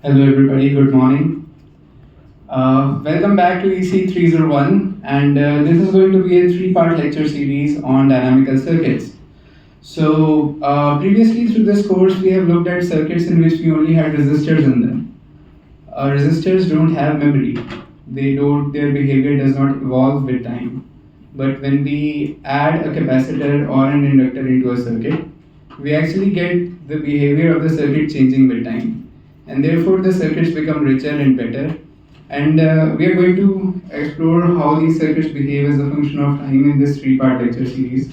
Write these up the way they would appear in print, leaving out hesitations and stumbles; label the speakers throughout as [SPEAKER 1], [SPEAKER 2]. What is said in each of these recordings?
[SPEAKER 1] Hello, everybody. Good morning. Welcome back to EC 301, and this is going to be a three-part lecture series on dynamical circuits. So, previously through this course, we have looked at circuits in which we only had resistors in them. Resistors don't have memory. Their behavior does not evolve with time. But when we add a capacitor or an inductor into a circuit, we actually get the behavior of the circuit changing with time. And therefore, the circuits become richer and better. And we are going to explore how these circuits behave as a function of time in this three-part lecture series.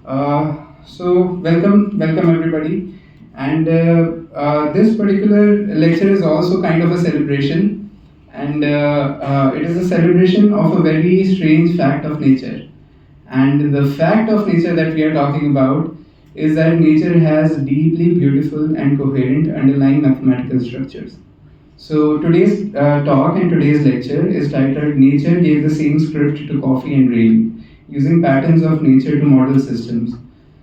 [SPEAKER 1] So welcome everybody. And this particular lecture is also kind of a celebration, and it is a celebration of a very strange fact of nature. And the fact of nature that we are talking about is that nature has deeply beautiful and coherent underlying mathematical structures. So today's talk and today's lecture is titled "Nature Gave the Same Script to Coffee and Rain, Using Patterns of Nature to Model Systems."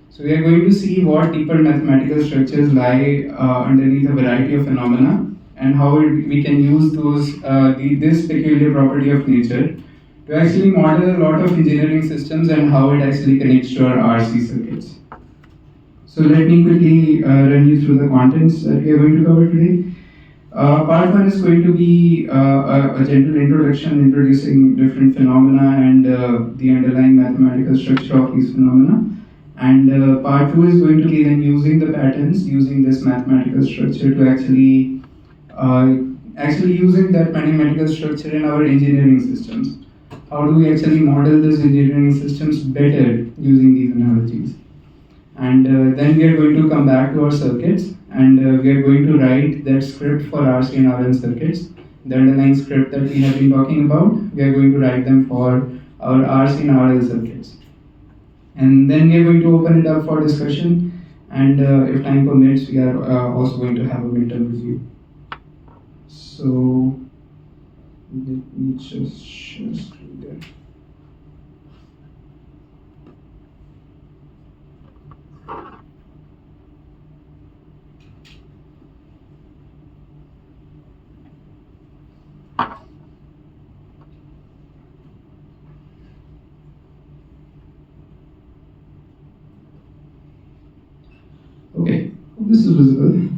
[SPEAKER 1] So we are going to see what deeper mathematical structures lie underneath a variety of phenomena, and how we can use this peculiar property of nature to actually model a lot of engineering systems and how it actually connects to our RC circuits. So let me quickly run you through the contents that we are going to cover today. Part 1 is going to be a gentle introduction introducing different phenomena and the underlying mathematical structure of these phenomena. And part 2 is going to be then using the patterns, using this mathematical structure to actually using that mathematical structure in our engineering systems. How do we actually model these engineering systems better using these analogies? And then we are going to come back to our circuits, and we are going to write that script for RC and RL circuits. The underlying script that we have been talking about, we are going to write them for our RC and RL circuits. And then we are going to open it up for discussion, and if time permits, we are also going to have a midterm review. So let me just share screen there. Okay, this is visible.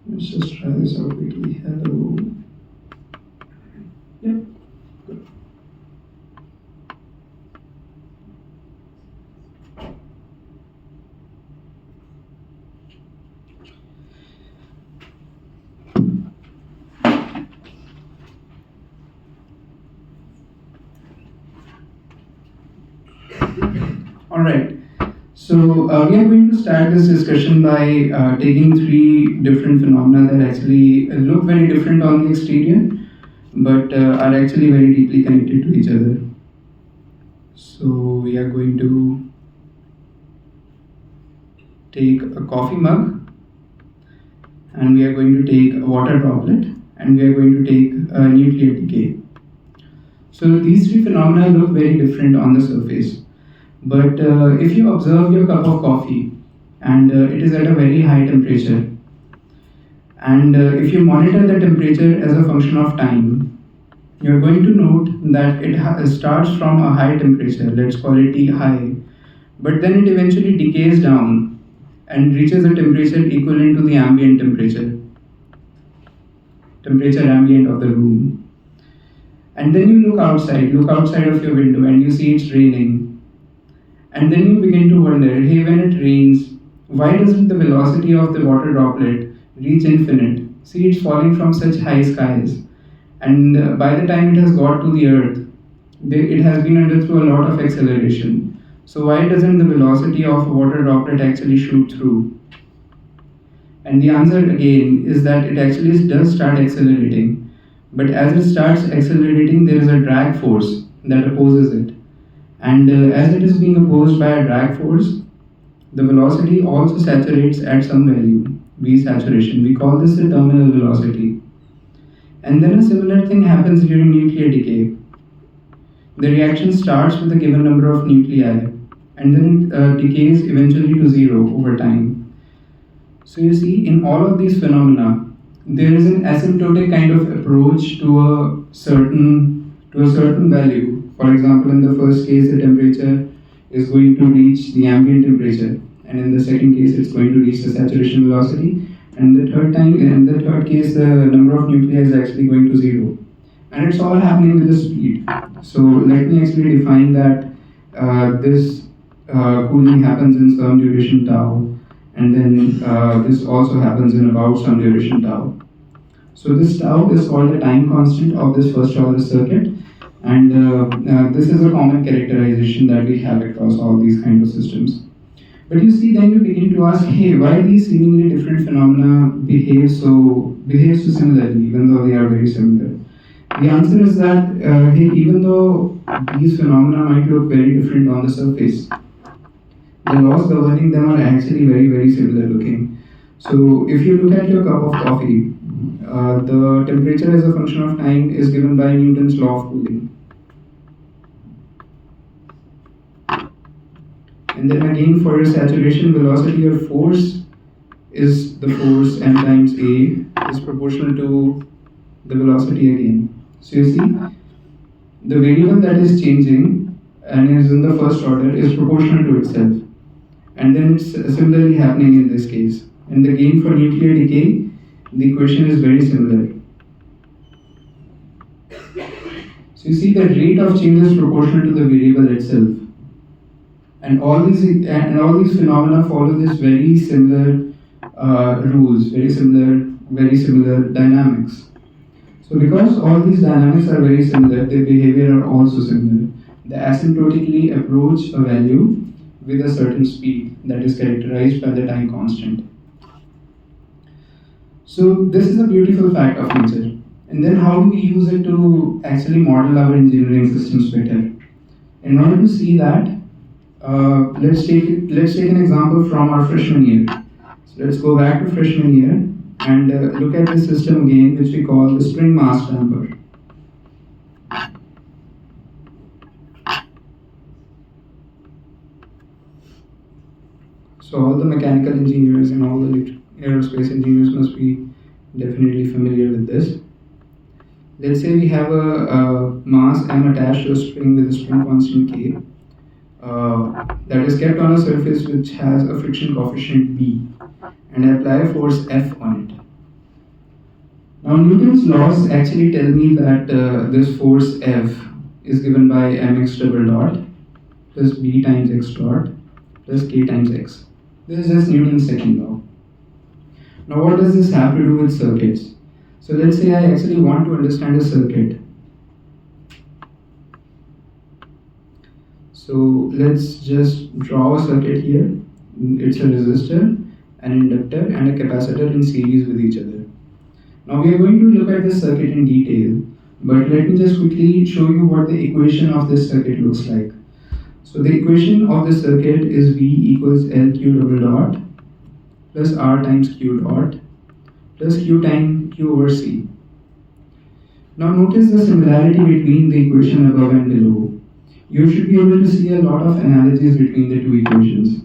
[SPEAKER 1] Let's just try this out quickly. Hello. Yep, good. All right. So we are going to start this discussion by taking three different phenomena that actually look very different on the exterior, but are actually very deeply connected to each other. So we are going to take a coffee mug, and we are going to take a water droplet, and we are going to take a nuclear decay. So these three phenomena look very different on the surface. But if you observe your cup of coffee, and it is at a very high temperature, and if you monitor the temperature as a function of time, you're going to note that it starts from a high temperature, let's call it T high, but then it eventually decays down and reaches a temperature equivalent to the ambient temperature ambient of the room. And then you look outside of your window, and you see it's raining. And then you begin to wonder, hey, when it rains, why doesn't the velocity of the water droplet reach infinite? See, it's falling from such high skies. and by the time it has got to the earth, it has been under through a lot of acceleration. So why doesn't the velocity of a water droplet actually shoot through? And the answer again is that it actually does start accelerating. But as it starts accelerating, there is a drag force that opposes it. And as it is being opposed by a drag force, the velocity also saturates at some value, V saturation. We call this the terminal velocity. And then a similar thing happens during nuclear decay. The reaction starts with a given number of nuclei, and then it decays eventually to zero over time. So you see, in all of these phenomena, there is an asymptotic kind of approach to a certain value. For example, in the first case, the temperature is going to reach the ambient temperature, and in the second case, it's going to reach the saturation velocity. And in the third case, the number of nuclei is actually going to zero, and it's all happening with the speed. So let me actually define that this cooling happens in some duration tau, and then this also happens in about some duration tau. So this tau is called the time constant of this first order circuit, and this is a common characterization that we have across all these kind of systems. But you see, then you begin to ask, hey, why these seemingly different phenomena behave so similarly, even though they are very similar? The answer is that, hey, even though these phenomena might look very different on the surface, the laws governing them are actually very, very similar looking. So if you look at your cup of coffee, the temperature as a function of time is given by Newton's law of cooling. And then again, for your saturation velocity, your force is the force m times a is proportional to the velocity again. So you see, the variable that is changing and is in the first order is proportional to itself. And then it's similarly happening in this case. And again, for nuclear decay, the equation is very similar. So you see, the rate of change is proportional to the variable itself. And all these phenomena follow this very similar rules, very similar dynamics. So because all these dynamics are very similar, their behavior are also similar. They asymptotically approach a value with a certain speed that is characterized by the time constant. So this is a beautiful fact of nature. And then how do we use it to actually model our engineering systems better? In order to see that, let's take an example from our freshman year. So let's go back to freshman year and look at this system again, which we call the spring mass damper. So all the mechanical engineers and all the aerospace engineers must be definitely familiar with this. Let's say we have a mass m attached to a spring with a spring constant k. That is kept on a surface which has a friction coefficient B, and I apply a force F on it. Now Newton's laws actually tell me that this force F is given by mx double dot plus B times x dot plus k times x. This is just Newton's second law. Now what does this have to do with circuits? So let's say I actually want to understand a circuit. So let's just draw a circuit here. It's a resistor, an inductor, and a capacitor in series with each other. Now we are going to look at this circuit in detail, but let me just quickly show you what the equation of this circuit looks like. So the equation of this circuit is V equals LQ double dot plus R times Q dot plus Q times Q over C. Now notice the similarity between the equation above and below. You should be able to see a lot of analogies between the two equations.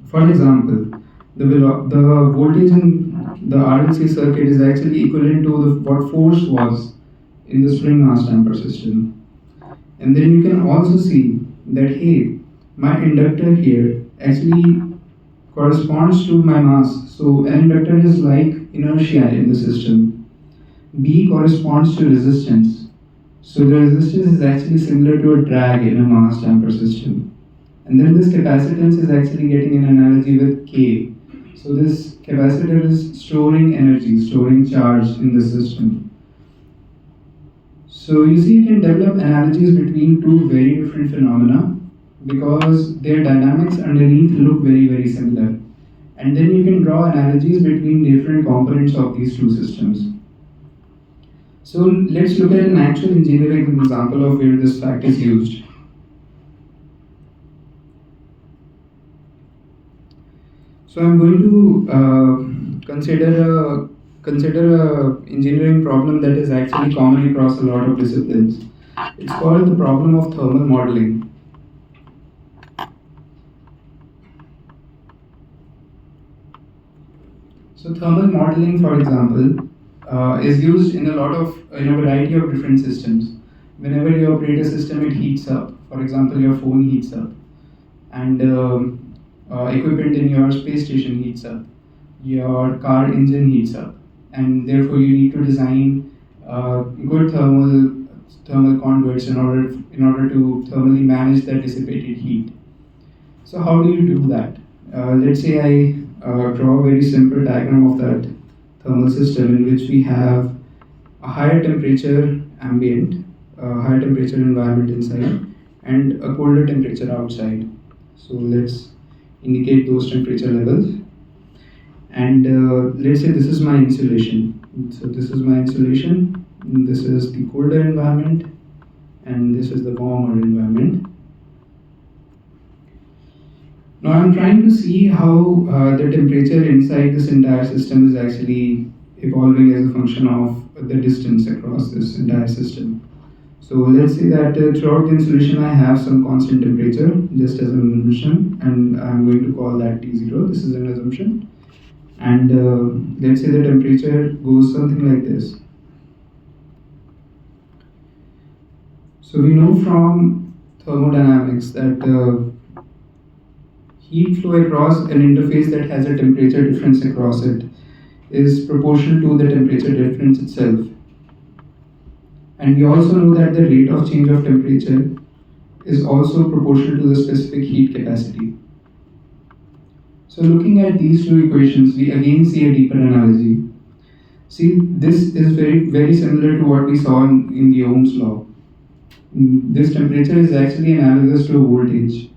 [SPEAKER 1] For example, the voltage in the RLC circuit is actually equivalent to what force was in the spring mass damper system. And then you can also see that, hey, my inductor here actually corresponds to my mass. So an inductor is like inertia in the system. B corresponds to resistance. So the resistance is actually similar to a drag in a mass damper system. And then this capacitance is actually getting an analogy with K. So this capacitor is storing energy, storing charge in the system. So you see, you can develop analogies between two very different phenomena because their dynamics underneath look very, very similar. And then you can draw analogies between different components of these two systems. So let's look at an actual engineering example of where this fact is used. So I'm going to consider a engineering problem that is actually common across a lot of disciplines. It's called the problem of thermal modeling. So thermal modeling, for example, is used in a variety of different systems. Whenever you operate a system, it heats up. For example, your phone heats up, and equipment in your space station heats up. Your car engine heats up, and therefore you need to design good thermal conduits in order to thermally manage that dissipated heat. So how do you do that? Let's say I draw a very simple diagram of that thermal system in which we have a higher temperature ambient, a higher temperature environment inside, and a colder temperature outside. So let's indicate those temperature levels. And let's say this is my insulation. So this is my insulation, this is the colder environment, and this is the warmer environment. Now I'm trying to see how the temperature inside this entire system is actually evolving as a function of the distance across this entire system. So let's say that throughout the insulation I have some constant temperature just as an assumption, and I'm going to call that T0. This is an assumption. And let's say the temperature goes something like this. So we know from thermodynamics that heat flow across an interface that has a temperature difference across it is proportional to the temperature difference itself. And we also know that the rate of change of temperature is also proportional to the specific heat capacity. So looking at these two equations, we again see a deeper analogy. See, this is very, very similar to what we saw in the Ohm's law. This temperature is actually analogous to a voltage.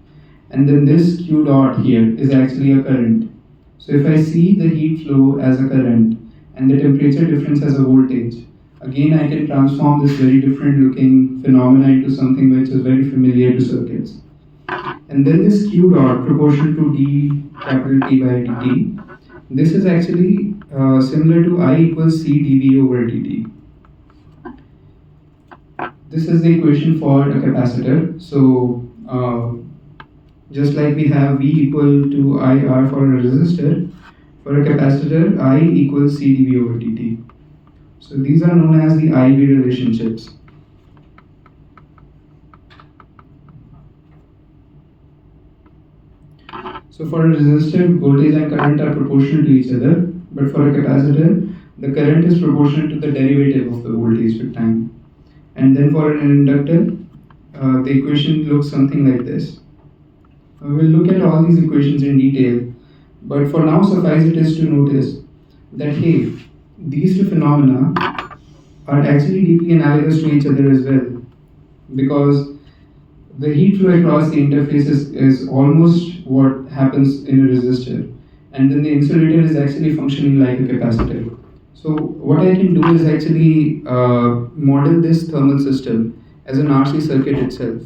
[SPEAKER 1] And then this Q dot here is actually a current. So if I see the heat flow as a current and the temperature difference as a voltage, again I can transform this very different looking phenomena into something which is very familiar to circuits. And then this Q dot proportional to d capital T by dt, this is actually similar to I equals C dV over dt. This is the equation for a capacitor. So just like we have V equal to IR for a resistor, for a capacitor I equals C dV over dt. So these are known as the IV relationships. So for a resistor, voltage and current are proportional to each other, but for a capacitor, the current is proportional to the derivative of the voltage with time. And then for an inductor, the equation looks something like this. We will look at all these equations in detail, but for now suffice it is to notice that hey, these two phenomena are actually deeply analogous to each other as well, because the heat flow across the interface is almost what happens in a resistor, and then the insulator is actually functioning like a capacitor. So what I can do is actually model this thermal system as an RC circuit itself.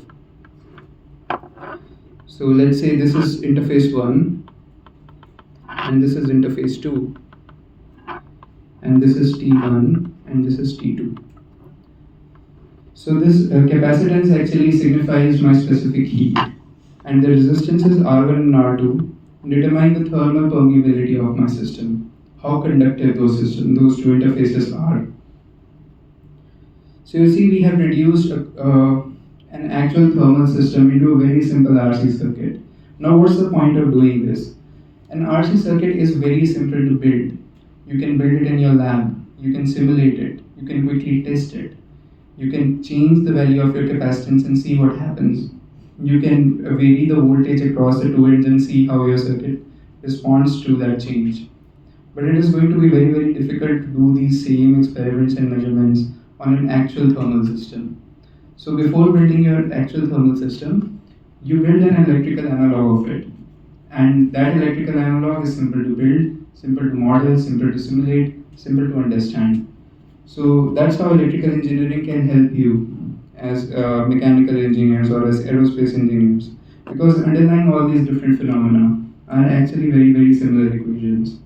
[SPEAKER 1] So let's say this is interface 1 and this is interface 2, and this is T1 and this is T2. So this capacitance actually signifies my specific heat, and the resistances R1 and R2 determine the thermal permeability of my system, how conductive those two interfaces are. So you see, we have reduced an actual thermal system into a very simple RC circuit. Now what's the point of doing this? An RC circuit is very simple to build. You can build it in your lab, you can simulate it, you can quickly test it. You can change the value of your capacitance and see what happens. You can vary the voltage across the two ends and see how your circuit responds to that change. But it is going to be very, very difficult to do these same experiments and measurements on an actual thermal system. So before building your actual thermal system, you build an electrical analog of it. And that electrical analog is simple to build, simple to model, simple to simulate, simple to understand. So that's how electrical engineering can help you as mechanical engineers or as aerospace engineers, because underlying all these different phenomena are actually very, very similar equations.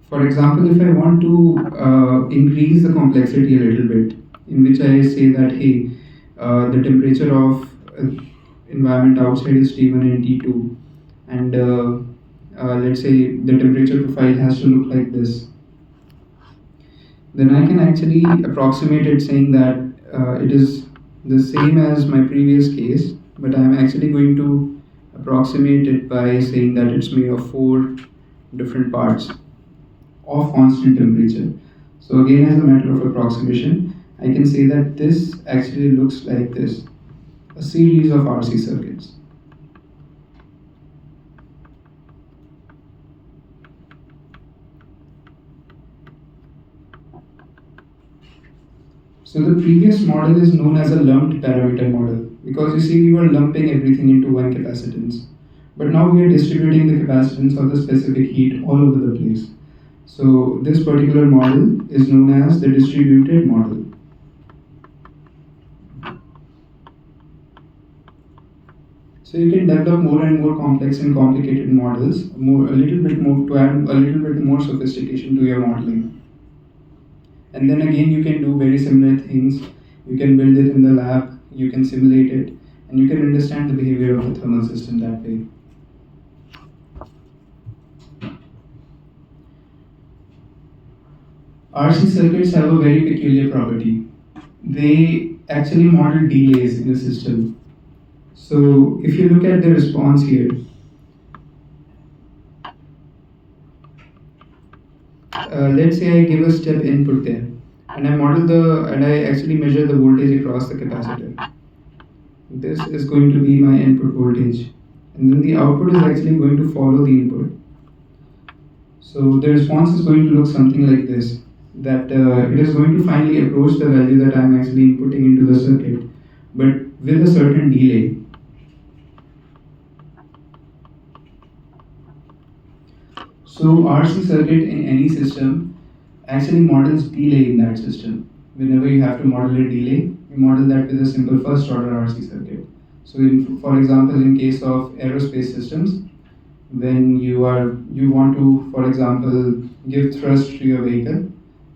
[SPEAKER 1] For example, if I want to increase the complexity a little bit, in which I say that, hey, the temperature of environment outside is T1 and T2, and let's say the temperature profile has to look like this, then I can actually approximate it saying that it is the same as my previous case, but I'm actually going to approximate it by saying that it's made of 4 different parts of constant temperature. So again, as a matter of approximation, I can say that this actually looks like this, a series of RC circuits. So the previous model is known as a lumped parameter model, because you see we were lumping everything into one capacitance. But now we are distributing the capacitance of the specific heat all over the place. So this particular model is known as the distributed model. So you can develop more and more complex and complicated models, a little bit more to add a little bit more sophistication to your modeling. And then again, you can do very similar things. You can build it in the lab, you can simulate it, and you can understand the behavior of the thermal system that way. RC circuits have a very peculiar property. They actually model delays in a system. So if you look at the response here, let's say I give a step input there, and I actually measure the voltage across the capacitor. This is going to be my input voltage, and then the output is actually going to follow the input. So the response is going to look something like this, that it is going to finally approach the value that I am actually inputting into the circuit, but with a certain delay. So RC circuit in any system actually models delay in that system. Whenever you have to model a delay, you model that with a simple first order RC circuit. So for example, in case of aerospace systems, when you want to, for example, give thrust to your vehicle,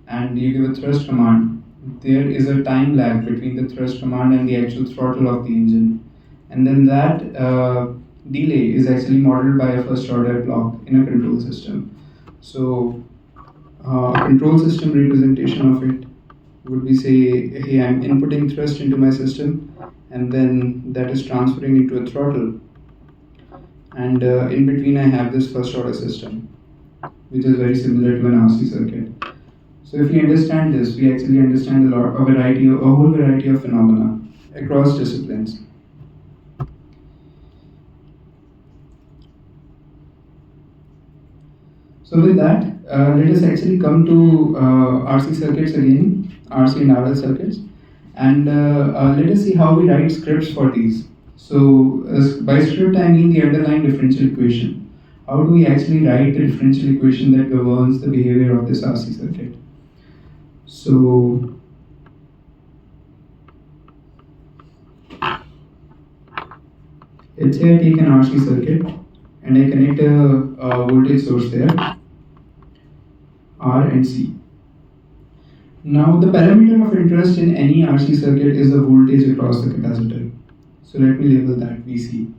[SPEAKER 1] and you give a thrust command, there is a time lag between the thrust command and the actual throttle of the engine. And then that delay is actually modeled by a first order clock in a control system. So a control system representation of it would be, say, hey, I'm inputting thrust into my system, and then that is transferring into a throttle. And in between I have this first order system, which is very similar to an RC circuit. So if we understand this, we actually understand a whole variety of phenomena across disciplines. So with that, let us actually come to RC circuits again, RC and RL circuits, and let us see how we write scripts for these. So by script I mean the underlying differential equation. How do we actually write the differential equation that governs the behavior of this RC circuit? So let's say I take an RC circuit and I connect a voltage source there, R and C. Now the parameter of interest in any RC circuit is the voltage across the capacitor. So let me label that VC.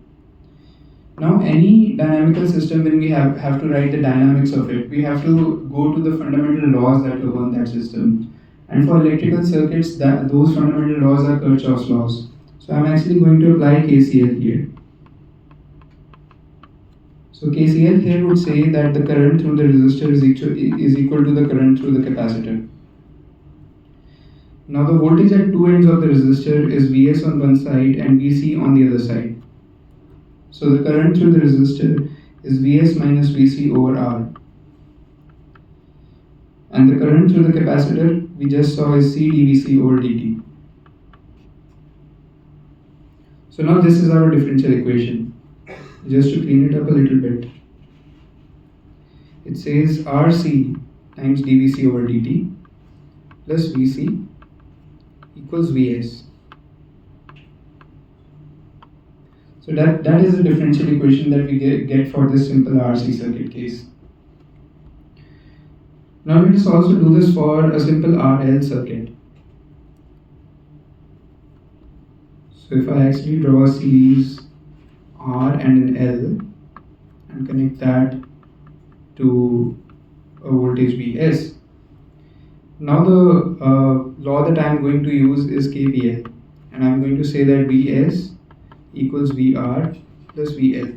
[SPEAKER 1] Now any dynamical system, when we have to write the dynamics of it, we have to go to the fundamental laws that govern that system. And for electrical circuits, those fundamental laws are Kirchhoff's laws. So I'm actually going to apply KCL here. So KCL here would say that the current through the resistor is equal to the current through the capacitor. Now the voltage at two ends of the resistor is Vs on one side and Vc on the other side. So the current through the resistor is Vs minus Vc over R. And the current through the capacitor we just saw is C dVc over dt. So now this is our differential equation. Just to clean it up a little bit, it says RC times dVc over dt plus Vc equals Vs. So that is the differential equation that we get for this simple RC circuit case. Now let us also do this for a simple RL circuit. So if I actually draw a series R and an L and connect that to a voltage Vs, now the law that I am going to use is KVL, and I am going to say that Vs equals Vr plus VL.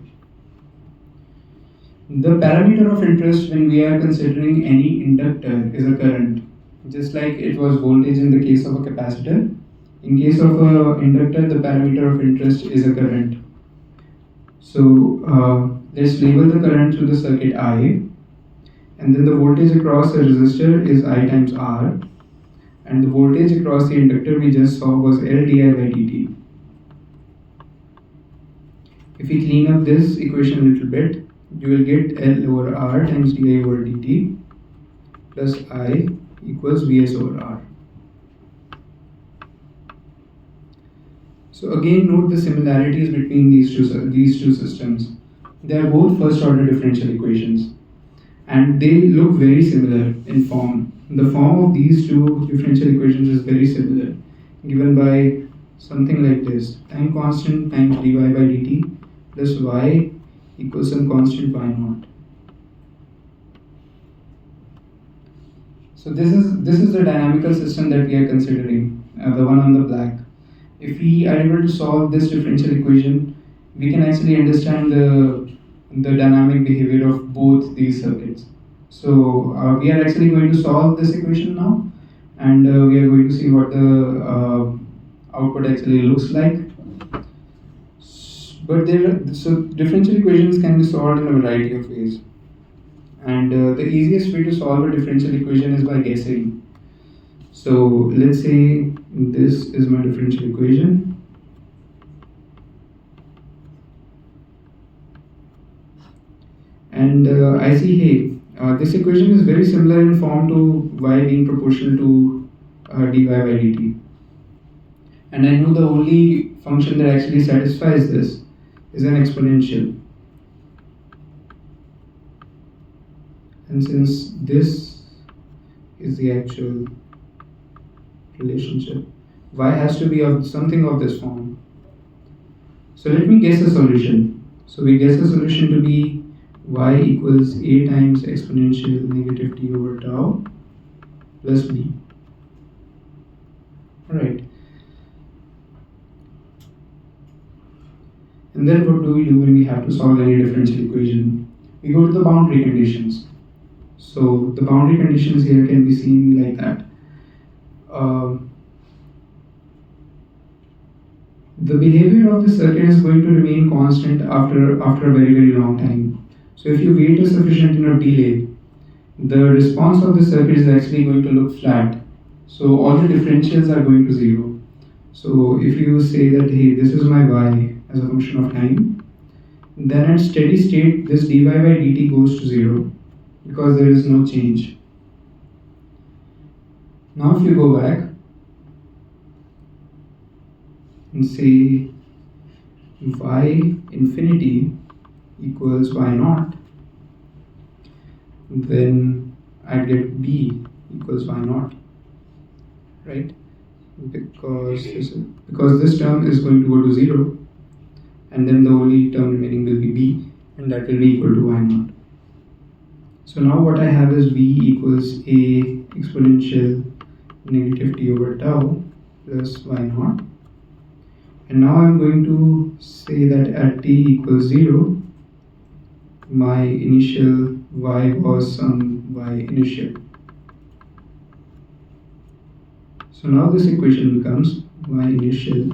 [SPEAKER 1] The parameter of interest when we are considering any inductor is a current, just like it was voltage in the case of a capacitor. In case of an inductor, the parameter of interest is a current. So let's label the current through the circuit I, and then the voltage across the resistor is I times R, and the voltage across the inductor we just saw was L di by dt. If we clean up this equation a little bit, you will get L over R times di over dt plus I equals Vs over R. So again, note the similarities between these two systems. They are both first order differential equations, and they look very similar in form. The form of these two differential equations is very similar, given by something like this: time constant times dy by dt plus y equals some constant y naught. So this is the dynamical system that we are considering, the one on the black. If we are able to solve this differential equation, we can actually understand the dynamic behavior of both these circuits. So we are actually going to solve this equation now, and we are going to see what the output actually looks like. But so differential equations can be solved in a variety of ways, and the easiest way to solve a differential equation is by guessing. So let's say this is my differential equation, and I see, hey, this equation is very similar in form to y being proportional to dy by dt, and I know the only function that actually satisfies this is an exponential. And since this is the actual relationship, y has to be of something of this form. So let me guess a solution. So we guess a solution to be y equals a times exponential negative t over tau plus b. Alright. And then what do we do when we have to solve any differential equation? We go to the boundary conditions. So the boundary conditions here can be seen like that. The behavior of the circuit is going to remain constant after a very long time. So if you wait a sufficient enough delay, the response of the circuit is actually going to look flat. So all the differentials are going to zero. So if you say that, hey, this is my y as a function of time, then at steady state this dy by dt goes to zero because there is no change. Now if you go back and say y infinity equals y naught, then I'd get b equals y naught, right? Because this term is going to go to 0, and then the only term remaining will be b, and that will be equal to y naught. So now what I have is v equals a exponential negative t over tau plus y naught. And now I'm going to say that at t equals 0, my initial y was some y initial. So now this equation becomes y initial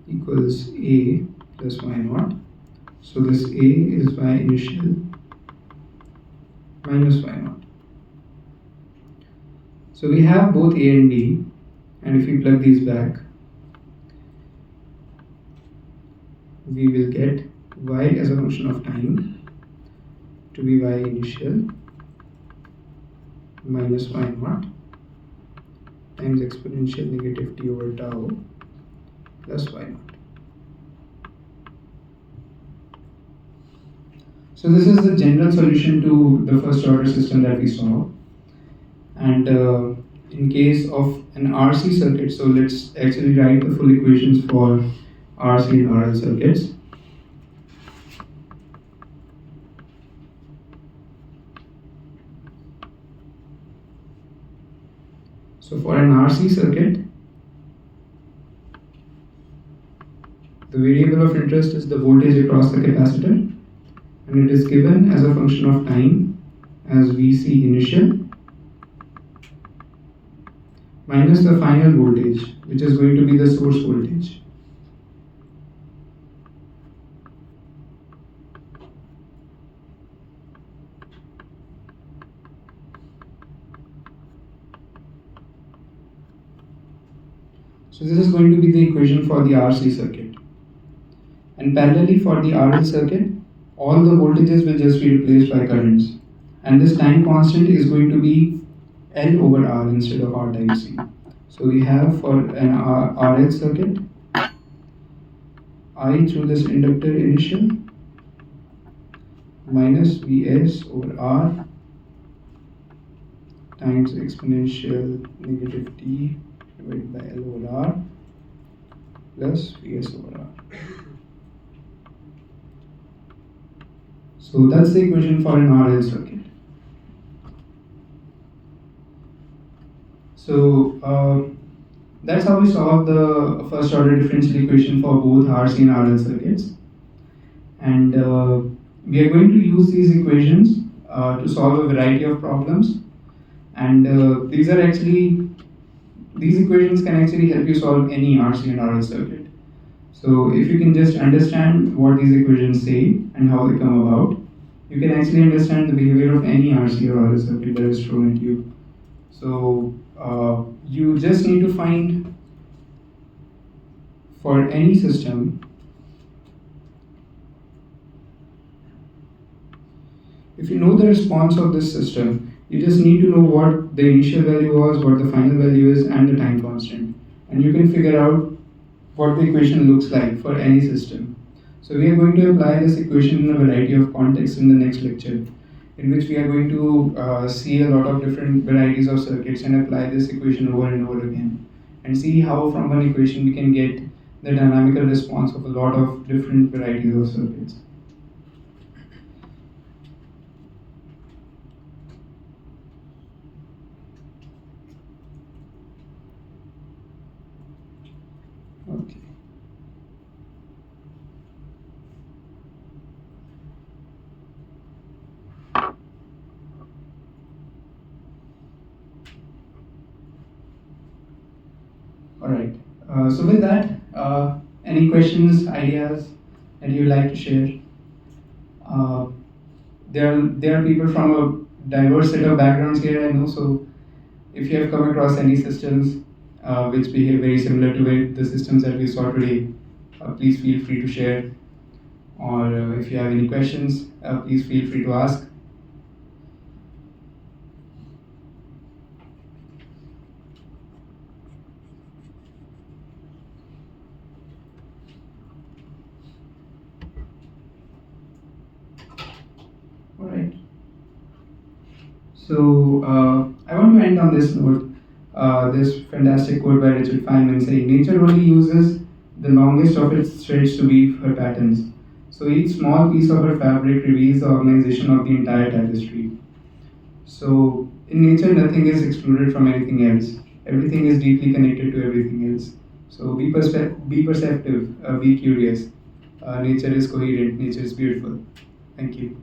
[SPEAKER 1] equals a plus y naught. So this a is y initial minus y naught. So we have both a and b, and if we plug these back, we will get y as a function of time to be y initial minus y naught times exponential negative t over tau plus y naught. So this is the general solution to the first order system that we saw. And in case of an RC circuit, so let's actually write the full equations for RC and RL circuits. So for an RC circuit, the variable of interest is the voltage across the capacitor, and it is given as a function of time as Vc initial minus the final voltage, which is going to be the source voltage. So this is going to be the equation for the RC circuit. And parallelly for the RL circuit, all the voltages will just be replaced by currents. And this time constant is going to be L over R instead of R times C. So we have for an RL circuit, I through this inductor initial minus Vs over R times exponential negative t divided by L over R plus Vs over R. So that's the equation for an RL circuit. So that's how we solve the first order differential equation for both RC and RL circuits. And we are going to use these equations to solve a variety of problems. And these equations can actually help you solve any RC and RL circuit. So if you can just understand what these equations say and how they come about, you can actually understand the behavior of any RC or RL circuit that is thrown at you. So you just need to find, for any system, if you know the response of this system, you just need to know what the initial value was, what the final value is, and the time constant. And you can figure out what the equation looks like for any system. So we are going to apply this equation in a variety of contexts in the next lecture, in which we are going to see a lot of different varieties of circuits and apply this equation over and over again, and see how from one equation we can get the dynamical response of a lot of different varieties of circuits. Okay. Alright, so with that, any questions, ideas that you'd like to share? There are people from a diverse set of backgrounds here, I know, so if you have come across any systems which behave very similar to the systems that we saw today, please feel free to share. Or if you have any questions, please feel free to ask. Alright. So I want to end on this note. This fantastic quote by Richard Feynman saying, "Nature only uses the longest of its threads to weave her patterns. So each small piece of her fabric reveals the organization of the entire tapestry." So in nature, nothing is excluded from anything else. Everything is deeply connected to everything else. So be perceptive, be curious. Nature is coherent, nature is beautiful. Thank you.